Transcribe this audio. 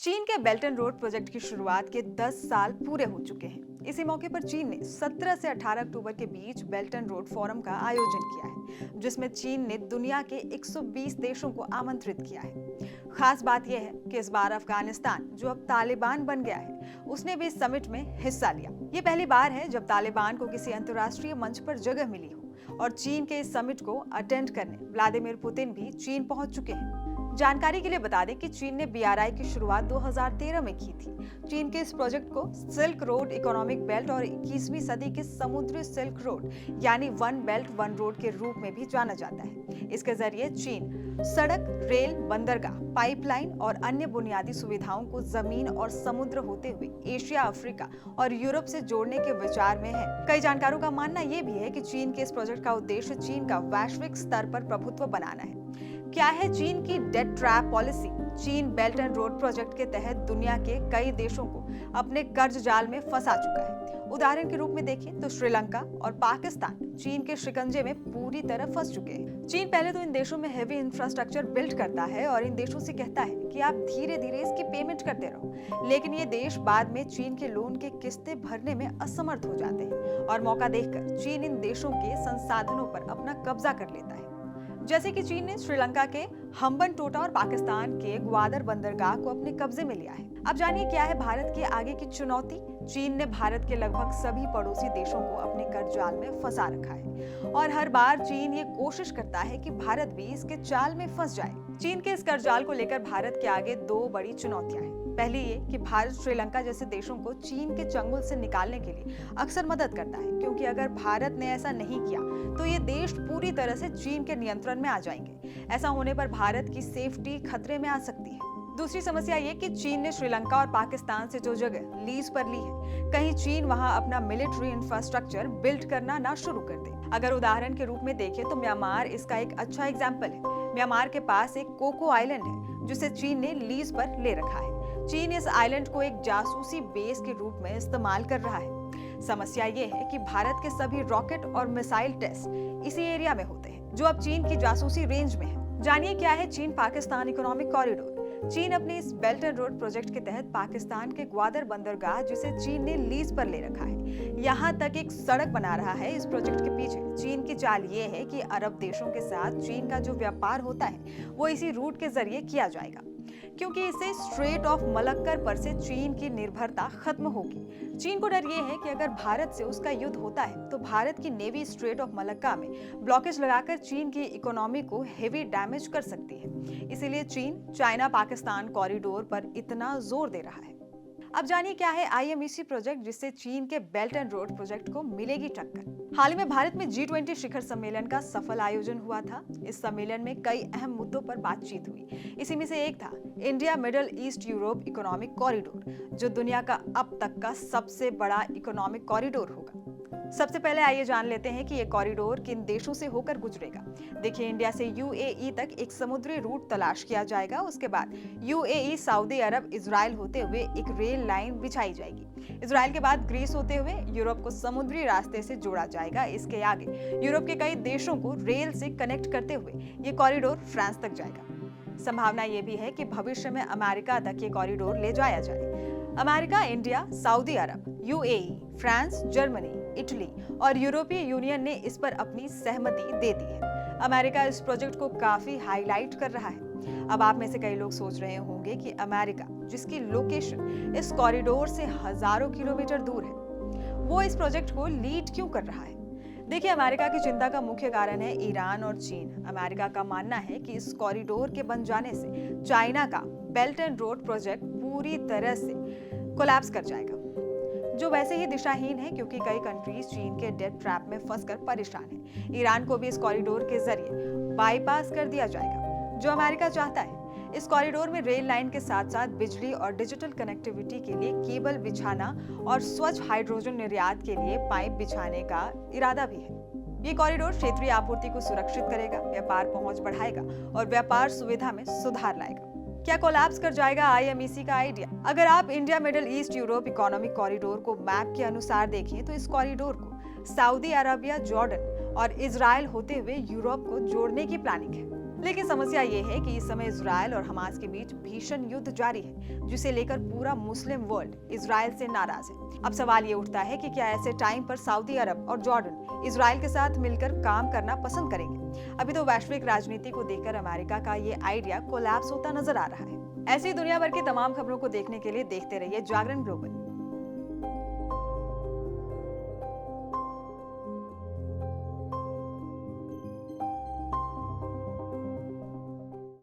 चीन के belt and road project की शुरुआत के 10 साल पूरे हो चुके हैं। इसी मौके पर चीन ने 17 से 18 अक्टूबर के बीच बेल्ट एंड रोड फोरम का आयोजन किया है, जिसमें चीन ने दुनिया के 120 देशों को आमंत्रित किया है। खास बात यह है कि इस बार अफगानिस्तान, जो अब तालिबान बन गया है, उसने भी इस समिट में हिस्सा लिया। ये पहली बार है जब तालिबान को किसी अंतर्राष्ट्रीय मंच पर जगह मिली हो और चीन के इस समिट को अटेंड करने व्लादिमीर पुतिन भी चीन पहुंच चुके हैं। जानकारी के लिए बता दें कि चीन ने बीआरआई की शुरुआत 2013 में की थी। चीन के इस प्रोजेक्ट को सिल्क रोड इकोनॉमिक बेल्ट और 21वीं सदी के समुद्री सिल्क रोड यानी वन बेल्ट वन रोड के रूप में भी जाना जाता है। इसके जरिए चीन सड़क, रेल, बंदरगाह, पाइपलाइन और अन्य बुनियादी सुविधाओं को जमीन और समुद्र होते हुए एशिया, अफ्रीका और यूरोप से जोड़ने के विचार में है। कई जानकारों का मानना यह भी है कि चीन के इस प्रोजेक्ट का उद्देश्य चीन का वैश्विक स्तर पर प्रभुत्व बनाना है। क्या है चीन की डेट ट्रैप पॉलिसी? चीन बेल्ट एंड रोड प्रोजेक्ट के तहत दुनिया के कई देशों को अपने कर्ज जाल में फंसा चुका है। उदाहरण के रूप में देखें तो श्रीलंका और पाकिस्तान चीन के शिकंजे में पूरी तरह फंस चुके हैं। चीन पहले तो इन देशों में हेवी इंफ्रास्ट्रक्चर बिल्ड करता है और इन देशों से कहता है कि आप धीरे धीरे इसकी पेमेंट करते रहो, लेकिन ये देश बाद में चीन के लोन के किस्तें भरने में असमर्थ हो जाते हैं और मौका देखकर चीन इन देशों के संसाधनों पर अपना कब्जा कर लेता है। जैसे कि चीन ने श्रीलंका के हम्बनटोटा और पाकिस्तान के ग्वादर बंदरगाह को अपने कब्जे में लिया है। अब जानिए क्या है भारत के आगे की चुनौती। चीन ने भारत के लगभग सभी पड़ोसी देशों को अपने कर्ज जाल में फंसा रखा है और हर बार चीन ये कोशिश करता है कि भारत भी इसके जाल में फंस जाए। चीन के इस कर्ज जाल को लेकर भारत के आगे दो बड़ी चुनौतियां हैं। पहली ये कि भारत श्रीलंका जैसे देशों को चीन के चंगुल से निकालने के लिए अक्सर मदद करता है, क्योंकि अगर भारत ने ऐसा नहीं किया तो ये देश पूरी तरह से चीन के नियंत्रण में आ जाएंगे। ऐसा होने पर भारत की सेफ्टी खतरे में आ सकती है। दूसरी समस्या ये कि चीन ने श्रीलंका और पाकिस्तान से जो जगह लीज पर ली है, कहीं चीन वहां अपना मिलिट्री इंफ्रास्ट्रक्चर बिल्ड करना ना शुरू कर दे। अगर उदाहरण के रूप में देखें तो म्यांमार इसका एक अच्छा एग्जाम्पल है। म्यांमार के पास एक कोको आइलैंड है जिसे चीन ने लीज पर ले रखा है। चीन इस आइलैंड को एक जासूसी बेस के रूप में इस्तेमाल कर रहा है। समस्या ये है कि भारत के सभी रॉकेट और मिसाइल टेस्ट इसी एरिया में होते हैं, जो अब चीन की जासूसी रेंज में है। जानिए क्या है चीन पाकिस्तान इकोनॉमिक कॉरिडोर। चीन अपने इस बेल्ट एंड रोड प्रोजेक्ट के तहत पाकिस्तान के ग्वादर बंदरगाह, जिसे चीन ने लीज पर ले रखा है, यहाँ तक एक सड़क बना रहा है। इस प्रोजेक्ट के पीछे चीन की चाल ये है कि अरब देशों के साथ चीन का जो व्यापार होता है वो इसी रूट के जरिए किया जाएगा, क्योंकि इससे स्ट्रेट ऑफ मलक्कर पर से चीन की निर्भरता खत्म होगी। चीन को डर ये है कि अगर भारत से उसका युद्ध होता है तो भारत की नेवी स्ट्रेट ऑफ मलक्का में ब्लॉकेज लगाकर चीन की इकोनॉमी को हेवी डैमेज कर सकती है। इसीलिए चीन चाइना पाकिस्तान कॉरिडोर पर इतना जोर दे रहा है। अब जानिए क्या है IMEC प्रोजेक्ट, जिससे चीन के बेल्ट एंड रोड प्रोजेक्ट को मिलेगी टक्कर। हाल ही में भारत में G20 शिखर सम्मेलन का सफल आयोजन हुआ था। इस सम्मेलन में कई अहम मुद्दों पर बातचीत हुई। इसी में से एक था India middle east Europe economic corridor, जो दुनिया का अब तक का सबसे बड़ा इकोनॉमिक कॉरिडोर होगा। सबसे पहले आइए जान लेते हैं कि ये कॉरिडोर किन देशों से होकर गुजरेगा। देखिए, इंडिया से UAE तक एक समुद्री रूट तलाश किया जाएगा। उसके बाद UAE, सऊदी अरब, इजराइल होते हुए एक रेल लाइन बिछाई जाएगी। इजराइल के बाद ग्रीस होते हुए यूरोप को समुद्री रास्ते से जोड़ा जाएगा। इसके आगे यूरोप के कई देशों को रेल से कनेक्ट करते हुए ये कॉरिडोर फ्रांस तक जाएगा। संभावना ये भी है कि भविष्य में अमेरिका तक ये कॉरिडोर ले जाया जाए। अमेरिका, इंडिया, सऊदी अरब, UAE, फ्रांस, जर्मनी, इटली और यूरोपीय यूनियन ने इस पर अपनी सहमति दे दी है। अमेरिका इस प्रोजेक्ट को काफी हाईलाइट कर रहा है। अब आप में से कई लोग सोच रहे होंगे कि अमेरिका, जिसकी लोकेशन इस कॉरिडोर से हजारों किलोमीटर दूर है, वो इस प्रोजेक्ट को लीड क्यों कर रहा है? देखिए, अमेरिका की चिंता का मुख्य कारण है ईरान और चीन। अमेरिका का मानना है कि इस कॉरिडोर के बन जाने से चाइना का बेल्ट एंड रोड प्रोजेक्ट पूरी तरह से कोलैप्स कर जाएगा, जो वैसे ही दिशाहीन है, क्योंकि कई कंट्रीज चीन के डेट ट्रैप में फंसकर परेशान हैं। ईरान को भी इस कॉरिडोर के जरिए बाईपास कर दिया जाएगा, जो अमेरिका चाहता है। इस कॉरिडोर में रेल लाइन के साथ साथ बिजली और डिजिटल कनेक्टिविटी के लिए केबल बिछाना और स्वच्छ हाइड्रोजन निर्यात के लिए पाइप बिछाने का इरादा भी है। ये कॉरिडोर क्षेत्रीय आपूर्ति को सुरक्षित करेगा, व्यापार पहुंच बढ़ाएगा और व्यापार सुविधा में सुधार लाएगा। क्या कोलैप्स कर जाएगा IMEC का आइडिया? अगर आप India middle east Europe economic corridor को मैप के अनुसार देखें तो इस कॉरिडोर को सऊदी अरबिया, जॉर्डन और इजराइल होते हुए यूरोप को जोड़ने की प्लानिंग है। लेकिन समस्या ये है कि इस समय इजराइल और हमास के बीच भीषण युद्ध जारी है, जिसे लेकर पूरा मुस्लिम वर्ल्ड इजराइल से नाराज है। अब सवाल ये उठता है कि क्या ऐसे टाइम पर सऊदी अरब और जॉर्डन इजराइल के साथ मिलकर काम करना पसंद करेंगे? अभी तो वैश्विक राजनीति को देखकर अमेरिका का ये आइडिया कोलैप्स होता नजर आ रहा है। ऐसी दुनिया भर की तमाम खबरों को देखने के लिए देखते रहिए जागरण ग्लोबल।